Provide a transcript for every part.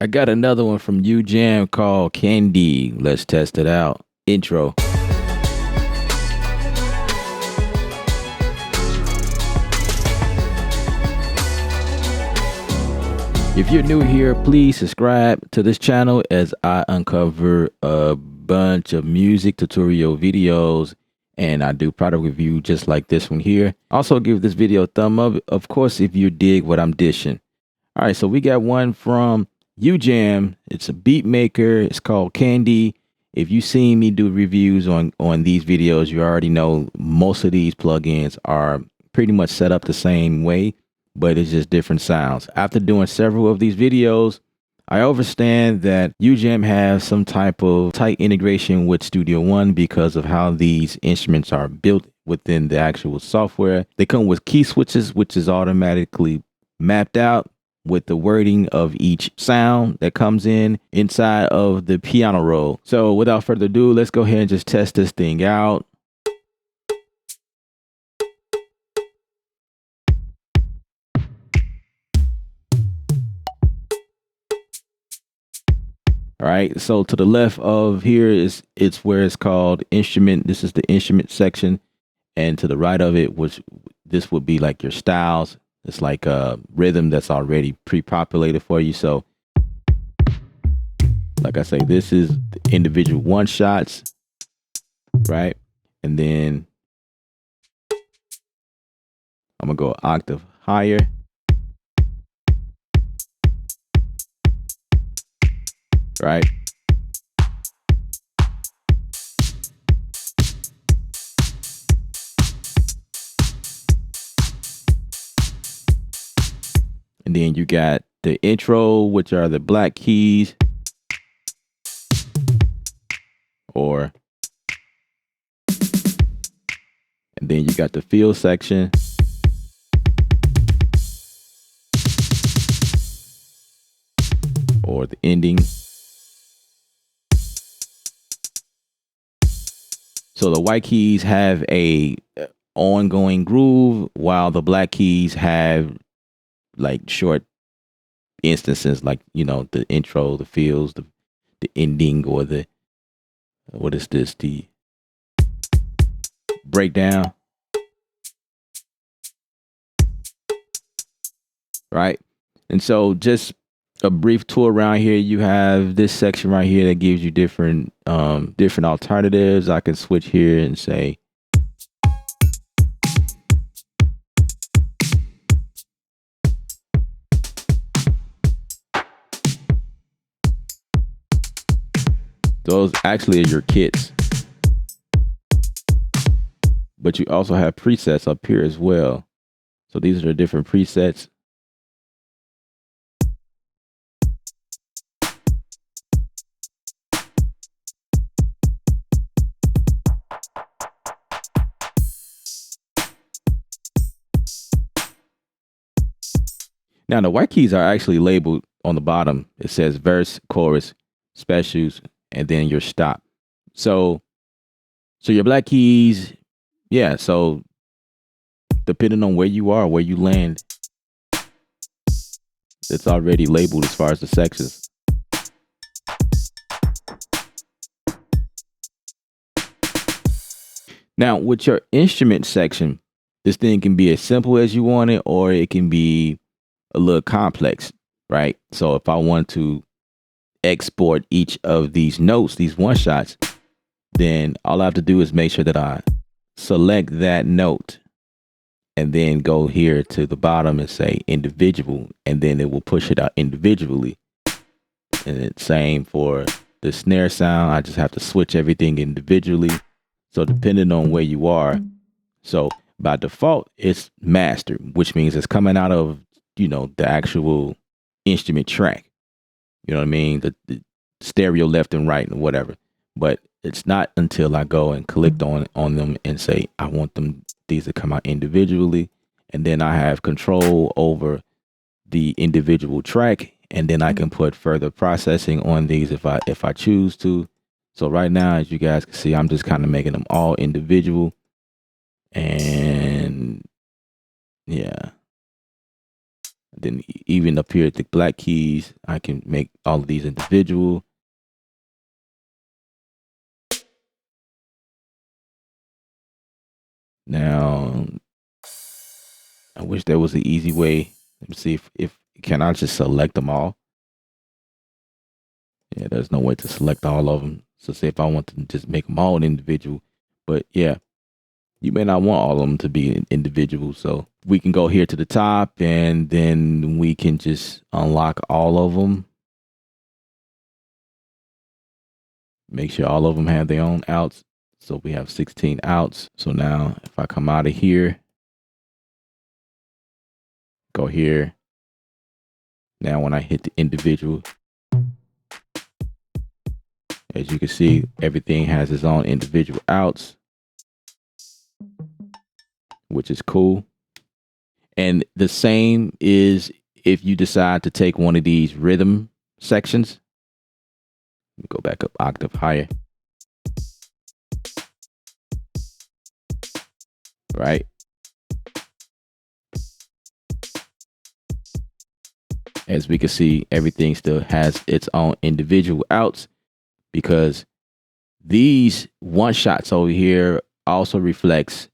I got another one from ujam called Kandy. Let's test it out. Intro. If you're new here, please subscribe to this channel as I uncover a bunch of music tutorial videos and I do product review just like this one here. Also give this video a thumb up, of course, if you dig what I'm dishing. All right, so we got one from ujam. It's a beat maker. It's called Kandy. If you've seen me do reviews on these videos, you already know most of these plugins are pretty much set up the same way, but it's just different sounds. After doing several of these videos, I understand that ujam has some type of tight integration with Studio One because of how these instruments are built within the actual software. They come with key switches, which is automatically mapped out with the wording of each sound that comes in inside of the piano roll. So without further ado, let's go ahead and just test this thing out. All right, so to the left of here it's where it's called instrument. This is the instrument section, and to the right of it, which this would be like your styles. It's like a rhythm that's already pre-populated for you. So like I say, this is the individual one shots, right? And then I'm gonna go an octave higher. Right? And then you got the intro, which are the black keys, and then you got the fill section, or the ending. So the white keys have a ongoing groove, while the black keys have like short instances, like, you know, the intro, the fills, the ending, or the, what is this, the breakdown, right? And so just a brief tour around here. You have this section right here that gives you different alternatives. I can switch here and say those actually are your kits, but you also have presets up here as well. So these are the different presets. Now the white keys are actually labeled on the bottom. It says verse, chorus, specials, and then your stop. So your black keys, yeah, so depending on where you are, where you land, it's already labeled as far as the sections. Now with your instrument section, this thing can be as simple as you want it, or it can be a little complex, right? So if I want to export each of these notes, these one shots, then all I have to do is make sure that I select that note and then go here to the bottom and say individual, and then it will push it out individually. And it's same for the snare sound. I just have to switch everything individually. So depending on where you are, so by default it's master, which means it's coming out of, you know, the actual instrument track. You know what I mean? The stereo left and right and whatever. But it's not until I go and click on them and say I want these to come out individually, and then I have control over the individual track, and then I can put further processing on these if I choose to. So right now, as you guys can see, I'm just kind of making them all individual, and yeah. Then even up here at the black keys, I can make all of these individual. Now, I wish there was an easy way. Let me see if can I just select them all? Yeah, there's no way to select all of them. So say if I want to just make them all an individual, but yeah, you may not want all of them to be an individual. So we can go here to the top and then we can just unlock all of them. Make sure all of them have their own outs. So we have 16 outs. So now if I come out of here, go here. Now when I hit the individual, as you can see, everything has its own individual outs, which is cool. And the same is if you decide to take one of these rhythm sections. Go back up octave higher. Right? As we can see, everything still has its own individual outs because these one shots over here also reflects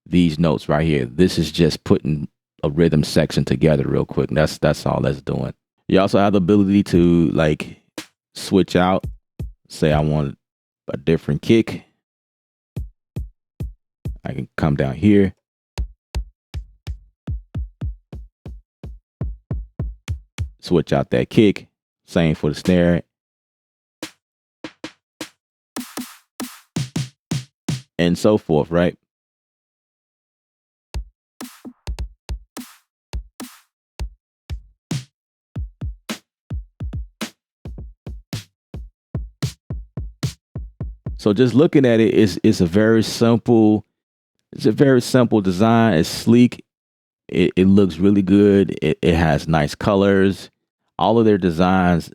these notes right here. This is just putting a rhythm section together real quick. That's all that's doing. You also have the ability to like switch out. Say I want a different kick. I can come down here. Switch out that kick. Same for the snare. And so forth, right? So just looking at it, it's a very simple design. It's sleek. It looks really good. It has nice colors. All of their designs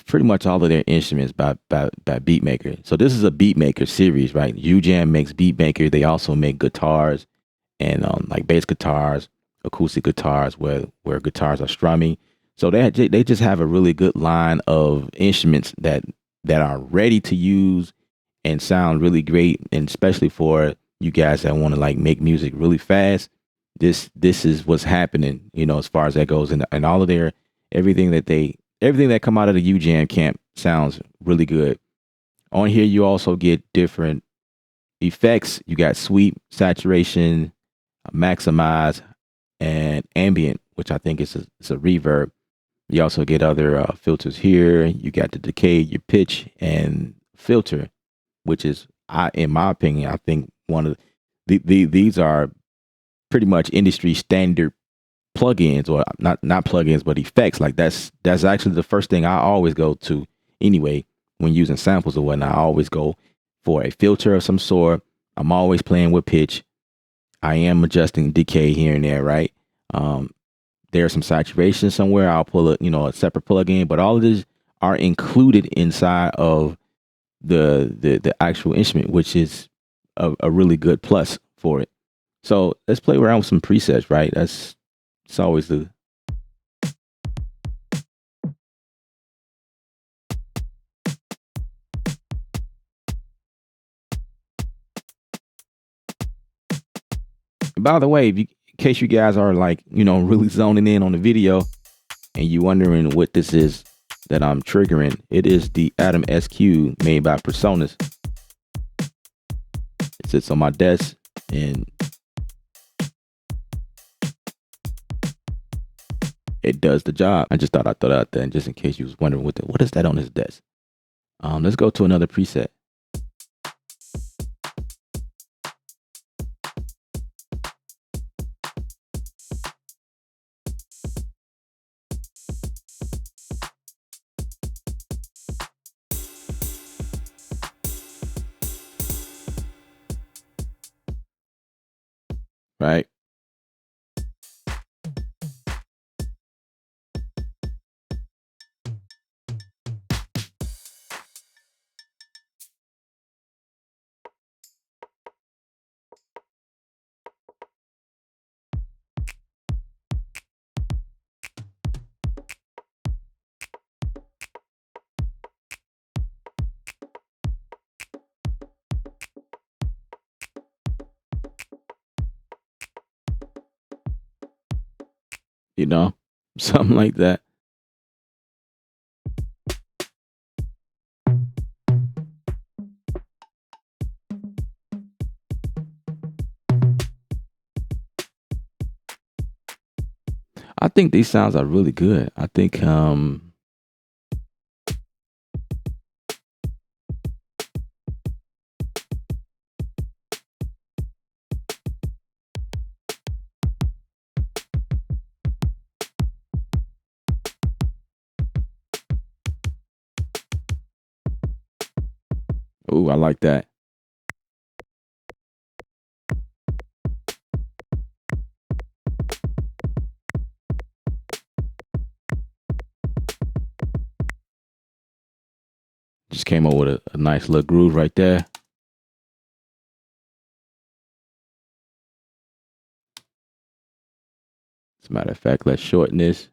pretty much all of their instruments by BeatMaker. So this is a BeatMaker series, right? Ujam makes BeatMaker. They also make guitars and like bass guitars, acoustic guitars where guitars are strumming. So they just have a really good line of instruments that are ready to use and sound really great, and especially for you guys that want to like make music really fast. This is what's happening, as far as that goes, and all of their everything that come out of the UJam camp sounds really good. On here, you also get different effects. You got sweep, saturation, maximize, and ambient, which I think it's a reverb. You also get other filters here. You got the decay, your pitch, and filter, which is, in my opinion, I think one of these are pretty much industry standard plugins, or not plugins, but effects. Like that's actually the first thing I always go to anyway when using samples or whatnot. I always go for a filter of some sort. I'm always playing with pitch. I am adjusting decay here and there, right? There's some saturation somewhere. I'll pull a separate plugin, but all of these are included inside of the actual instrument, which is a really good plus for it. So let's play around with some presets, right? It's always the by the way, in case you guys are like, really zoning in on the video and you wondering what this is that I'm triggering, it is the Atom SQ made by Personas. It sits on my desk and it does the job. I just thought I'd throw that out there, and just in case you was wondering what is that on his desk. Let's go to another preset. Right? you know, something like that. I think these sounds are really good. I think ooh, I like that. Just came up with a nice little groove right there. As a matter of fact, let's shorten this.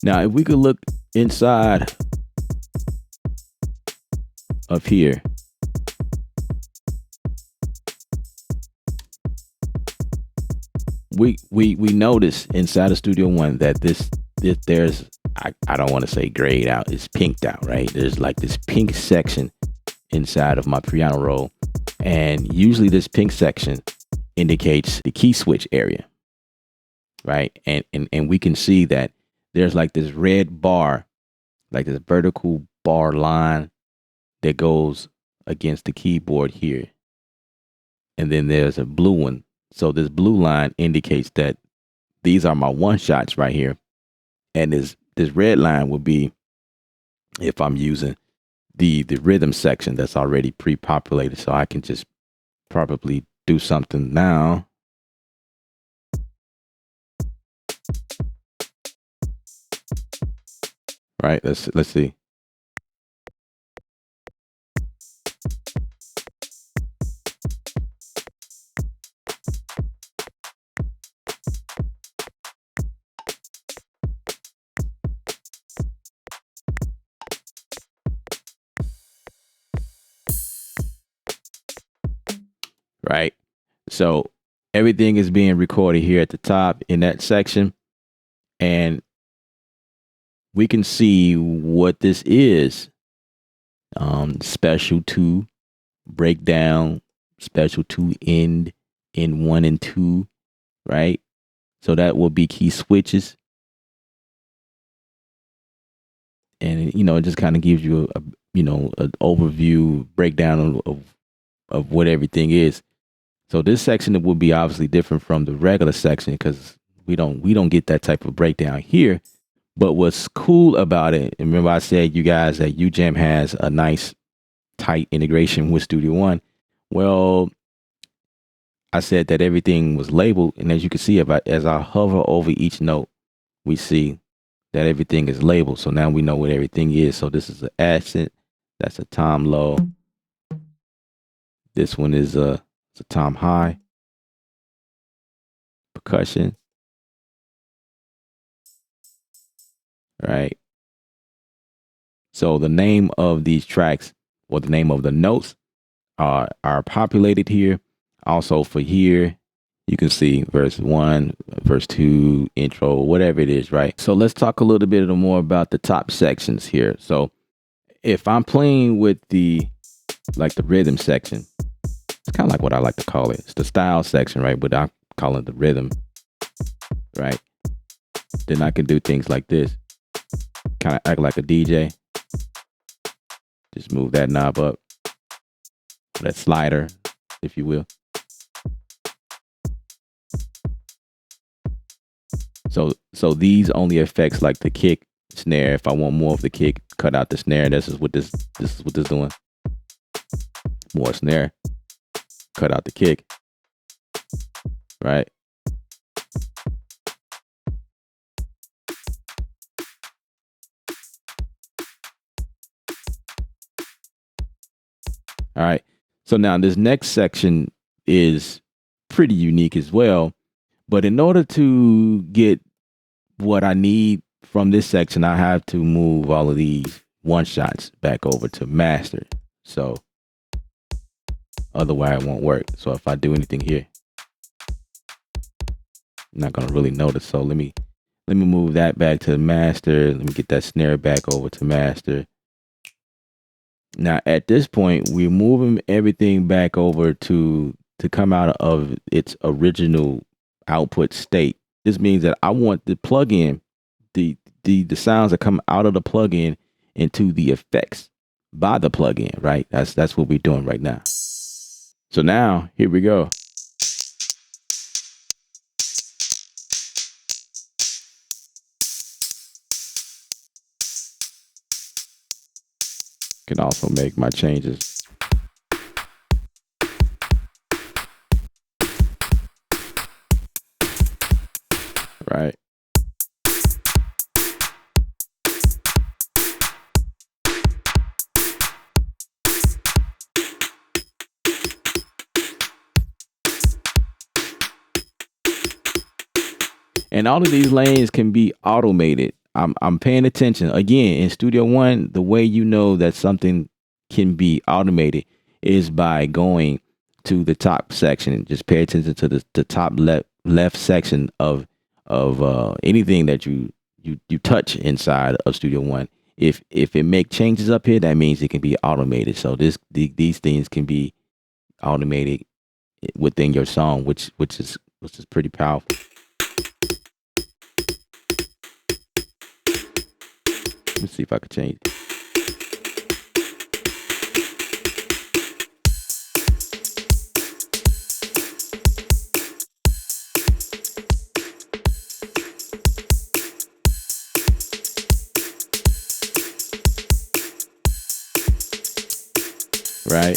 Now, if we could look inside of here, we notice inside of Studio One that this there's I don't want to say grayed out, it's pinked out, right? There's like this pink section inside of my piano roll, and usually this pink section indicates the key switch area, right? And we can see that there's like this red bar, like this vertical bar line that goes against the keyboard here. And then there's a blue one. So this blue line indicates that these are my one shots right here. And this red line will be if I'm using the rhythm section that's already pre-populated. So I can just probably do something now. Right, let's see. Right. So everything is being recorded here at the top in that section. And we can see what this is. Special 2, breakdown, special 2, end, in 1 and 2, right? So that will be key switches. And, it just kind of gives you an overview breakdown of what everything is. So this section will be obviously different from the regular section because we don't get that type of breakdown here. But what's cool about it, and remember I said you guys that UJAM has a nice tight integration with Studio One. Well, I said that everything was labeled, and as you can see, as I hover over each note, we see that everything is labeled. So now we know what everything is. So this is an accent, that's a tom low. This one is it's a tom high, percussion, right? So the name of these tracks or the name of the notes are populated here. Also for here, you can see verse 1, verse 2, intro, whatever it is, right? So let's talk a little bit more about the top sections here. So if I'm playing with the rhythm section, it's kind of like what I like to call it. It's the style section, right? But I call it the rhythm, right? Then I can do things like this, kind of act like a DJ. Just move that knob up, that slider, if you will. So these only affects like the kick, snare. If I want more of the kick, cut out the snare. This is what this doing. More snare, cut out the kick. Right. All right. So now this next section is pretty unique as well. But in order to get what I need from this section, I have to move all of these one shots back over to master. So otherwise it won't work. So if I do anything here, I'm not gonna really notice. So let me move that back to master. Let me get that snare back over to master. Now at this point, we're moving everything back over to come out of its original output state. This means that I want the plugin, the sounds that come out of the plugin into the effects by the plugin, right? That's what we're doing right now. So now here we go. Can also make my changes. Right. And all of these lanes can be automated. I'm paying attention. Again, in Studio One, the way you know that something can be automated is by going to the top section. Just pay attention to the top left section of anything that you touch inside of Studio One. If it make changes up here, that means it can be automated. So these things can be automated within your song, which is pretty powerful. Let me see if I can change it. Right.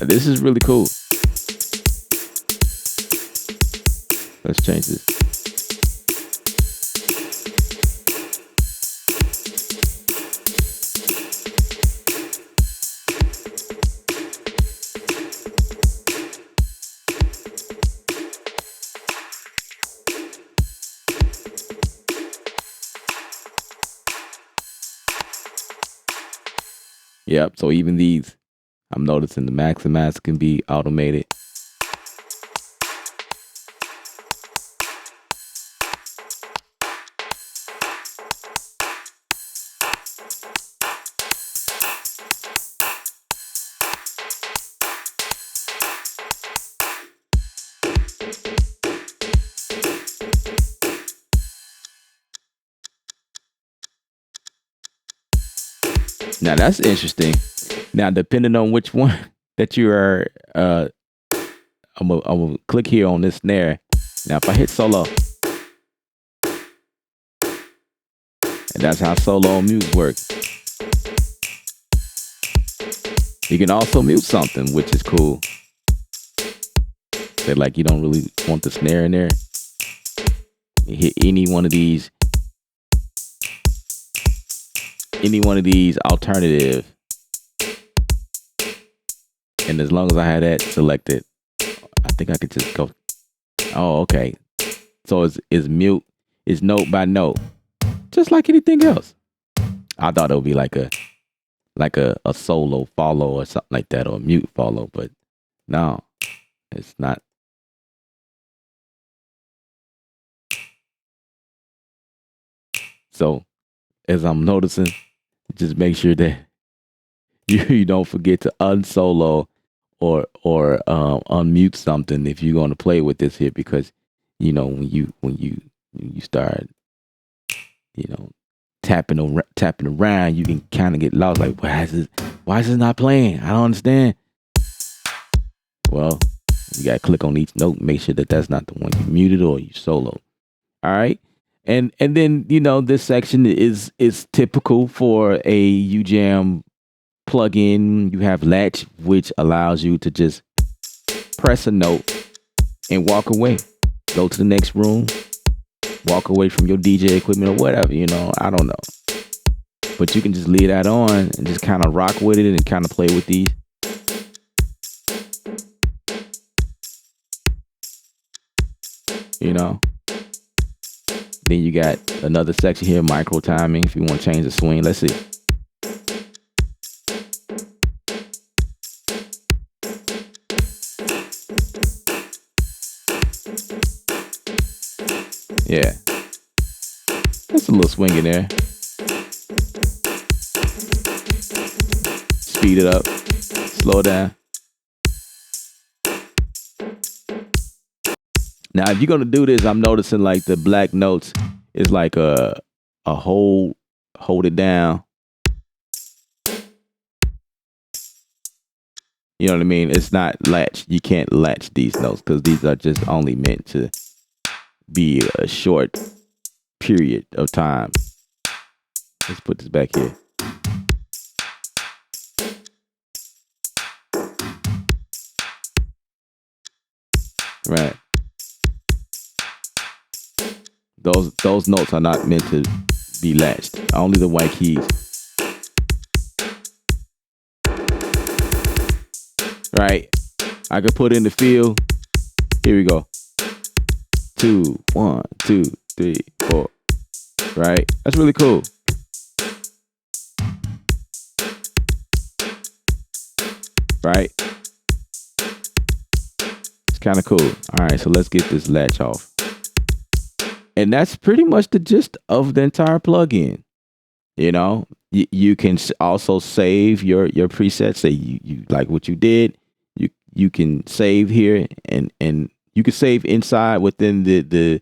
This is really cool. Let's change this. Yep. So even these, I'm noticing the max and master can be automated. Now that's interesting. Now, depending on which one that you are, I'm gonna click here on this snare. Now, if I hit solo, and that's how solo and mute works. You can also mute something, which is cool. Say like you don't really want the snare in there. You hit any one of these alternative, and as long as I had that selected, I think I could just go. Oh, okay. So it's mute, it's note by note, just like anything else. I thought it would be like a solo follow or something like that, or a mute follow, but no, it's not. So as I'm noticing, just make sure that you don't forget to unsolo or unmute something if you're going to play with this here, because you know when you start tapping around, you can kind of get lost. Like, why is it? Why is this not playing? I don't understand. Well, you got to click on each note, make sure that that's not the one you muted or you soloed. All right. And then, you know, this section is typical for a UJam plugin. You have Latch, which allows you to just press a note and walk away. Go to the next room, walk away from your DJ equipment or whatever, you know, I don't know. But you can just leave that on and just kind of rock with it and kind of play with these. You know? Then you got another section here, micro timing, if you want to change the swing. Let's see. Yeah. That's a little swing in there. Speed it up. Slow it down. Now, if you're going to do this, I'm noticing like the black notes is like a hold it down. You know what I mean? It's not latch. You can't latch these notes because these are just only meant to be a short period of time. Let's put this back here. Right. Those notes are not meant to be latched. Only the white keys. Right. I could put in the feel. Here we go. 2, 1, 2, 3, 4. Right. That's really cool. Right. It's kind of cool. All right. So let's get this latch off. And that's pretty much the gist of the entire plugin. You know, you can also save your presets. Say you like what you did. You can save here and you can save inside within the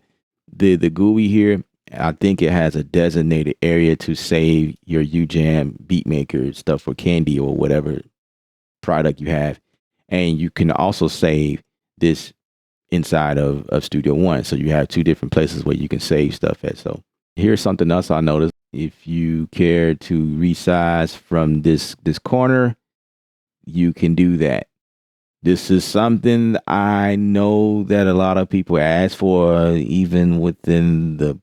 GUI here. I think it has a designated area to save your UJam BeatMaker stuff for Kandy or whatever product you have. And you can also save this inside of Studio One. So you have two different places where you can save stuff at. So here's something else I noticed. If you care to resize from this corner, you can do that. This is something I know that a lot of people ask for, even within the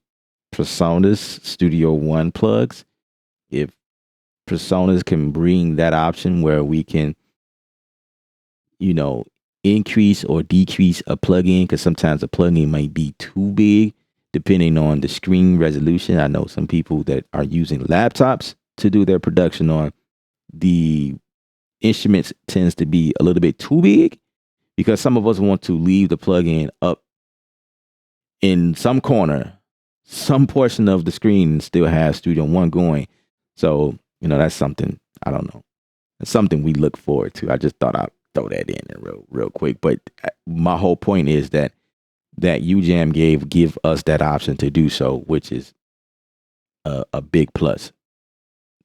Personas Studio One plugs. If Personas can bring that option where we can, you know, increase or decrease a plugin, because sometimes a plugin might be too big depending on the screen resolution. I know some people that are using laptops to do their production on, the instruments tends to be a little bit too big, because some of us want to leave the plugin up in some corner, some portion of the screen, and still have Studio One going. So, you know, that's something, I don't know. It's something we look forward to. I just thought I'd throw that in real quick. But my whole point is that UJam give us that option to do so, which is a big plus.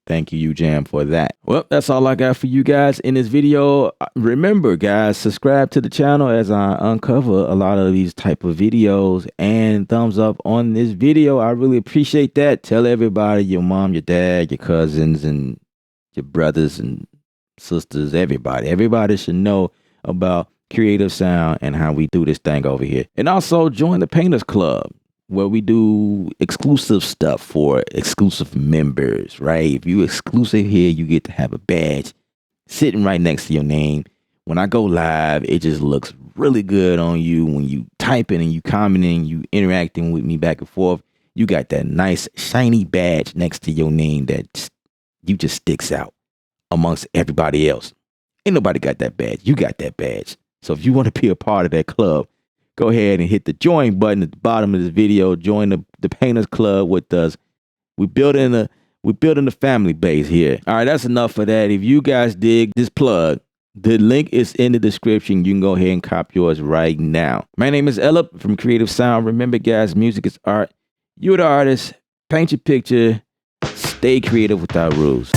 Thank you, UJam, for that. Well, that's all I got for you guys in this video. Remember, guys, subscribe to the channel as I uncover a lot of these type of videos, and thumbs up on this video. I really appreciate that. Tell everybody, your mom, your dad, your cousins, and your brothers and sisters, everybody should know about Creative Sound and how we do this thing over here. And also join the Painters Club, where we do exclusive stuff for exclusive members, right? If you exclusive here, you get to have a badge sitting right next to your name. When I go live, it just looks really good on you. When you typing and you commenting, you interacting with me back and forth, you got that nice shiny badge next to your name that you just sticks out amongst everybody else. Ain't nobody got that badge. You got that badge. So if you want to be a part of that club, go ahead and hit the join button at the bottom of this video. Join the Painters Club with us. We're building a family base here. All right, that's enough of that. If you guys dig this plug, the link is in the description. You can go ahead and cop yours right now. My name is Ella from Creative Sound. Remember, guys, music is art. You're the artist. Paint your picture. Stay creative without rules.